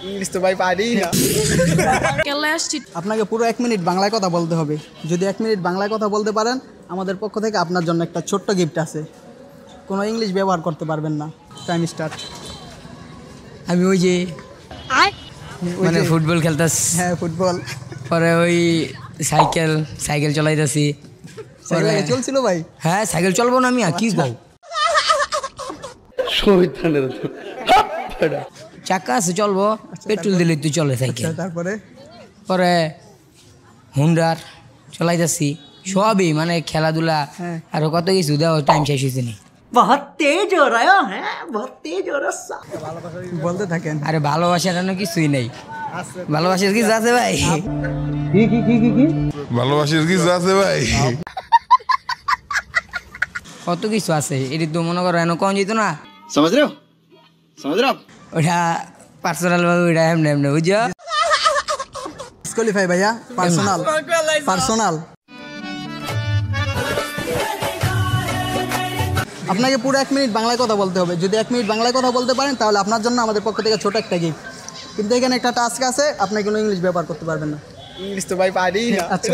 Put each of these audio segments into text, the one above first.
English তো ভাই পারি না। আপনাকে পুরো 1 মিনিট বাংলায় কথা বলতে হবে। যদি 1 মিনিট বাংলায় কথা বলতে পারেন আমাদের পক্ষ থেকে আপনার জন্য একটা ছোট্ট গিফট আছে। কোনো ইংলিশ ব্যবহার করতে পারবেন না। Time start. আমি ওই যে মানে ফুটবল খেলতাছি। হ্যাঁ ফুটবল। পরে ওই সাইকেল চলাইতাছি। সাইকেল চলছিল ভাই? হ্যাঁ সাইকেল চলবো না আমি কি কও? চাকা আছে চলবো, পেট্রোল দিলে তুই চলে সাইকেল। তারপরে পরে হুন্ডার চলাইতাছি সবই মানে খেলাধুলা আরো কত কিছু দেওয়া টাইম শেষ হয়েছে নি। बहुत तेज हो रहा है बहुत तेज हो रहा বলতে থাকেন। আরে ভালোবাসার কিছুই নেই। ভালোবাসার কিছু আছে ভাই? কি ভালোবাসার কিছু আছে ভাই? কত কিছু আছে, এটি তো মনে করো এনে কম যেত না। समझ रहे हो ওটা পার্সোনাল ভাবে ওইটা এমনি এমনি বুঝছো। ডিসকোয়ালিফাই ভাইয়া। পার্সোনাল। আপনাকে পুরো 1 মিনিট বাংলায় কথা বলতে হবে। যদি 1 মিনিট বাংলায় কথা বলতে পারেন তাহলে আপনার জন্য আমাদের পক্ষ থেকে ছোট একটা গিফট। কিন্তু এখানে একটা টাস্ক আছে, আপনি কোনো ইংলিশ ব্যবহার করতে পারবেন না। ইংলিশ তো ভাই পারি না। আচ্ছা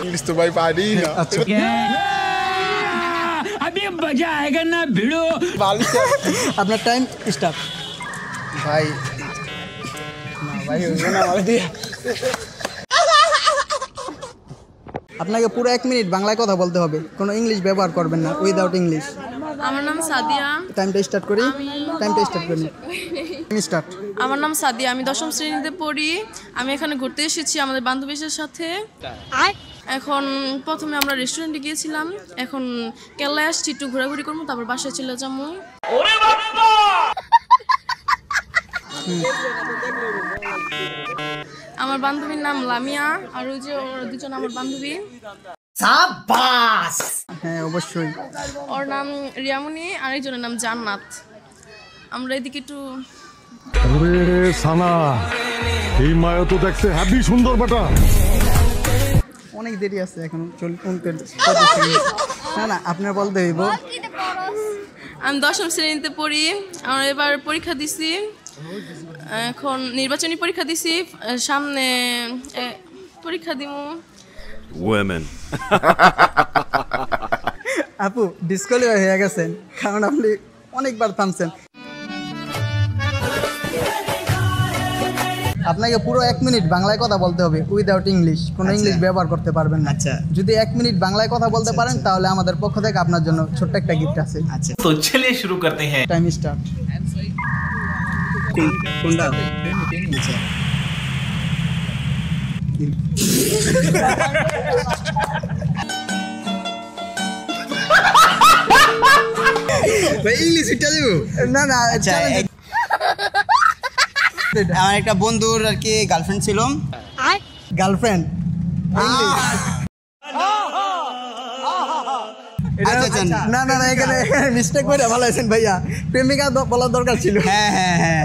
ইংলিশ তো ভাই পারি না। আচ্ছা अभी मजा आएगा ना भिड़ो। আপনার টাইম স্টার্ট। ভাই না ভাই হইবে না আমার দিয়ে। আপনাকে পুরো 1 মিনিট বাংলায় কথা বলতে হবে। কোনো ইংলিশ ব্যবহার করবেন না, উইদাউট ইংলিশ। আমার নাম সাদিয়া। টাইমটা স্টার্ট করি। স্টার্ট। আমার নাম সাদিয়া, আমি 10ম শ্রেণীতে পড়ি। আমি এখানে ঘুরতে এসেছি আমাদের বান্ধবীদের সাথে। এখন প্রথমে আমরা রেস্টুরেন্টে গিয়েছিলাম, এখন কেল্লায় আসছি, একটু ঘোরাঘুরি করবো, তারপর বাসায় চলে যাবো। আমার বান্ধবীর নাম লামিয়া, আর ওই যে ওরা দুজন আমার বান্ধবী। হ্যাঁ অবশ্যই। ওর নাম রিয়ামনি, আর একজনের নাম জান্নাত। আমরা এদিকে একটু সানা এই মায়া তো দেখতে হ্যাপি সুন্দর বেটা। অনেক দেরি আছে এখন। না আপনার বলতে হইব। আমি 10ম শ্রেণীতে পড়ি, আমরা এবার পরীক্ষা দিছি, এখন নির্বাচনী পরীক্ষা দিছি, সামনে পরীক্ষা দিমু। আপু ডিসকোয়ালিফাই হয়ে গেছেন, কারণ আপনি অনেকবার থামছেন। আপনাকে পুরো 1 মিনিট বাংলায় কথা বলতে হবে, উইদাউট ইংলিশ। কোনো ইংলিশ ব্যবহার করতে পারবেন না। আচ্ছা। যদি 1 মিনিট বাংলায় কথা বলতে পারেন তাহলে আমাদের পক্ষ থেকে আপনার জন্য ছোট্ট একটা গিফট আছে। আচ্ছা तो चलिए शुरू करते हैं। Time start. কোনটা? ভাই ইংলিশ এটা দেব না আচ্ছা। আমার একটা বন্ধুর আর কি গার্লফ্রেন্ড ছিল। গার্লফ্রেন্ড। না এখানে মিস্টেক করে ভালো আছেন ভাইয়া। প্রেমিকা বলার দরকার ছিল। হ্যাঁ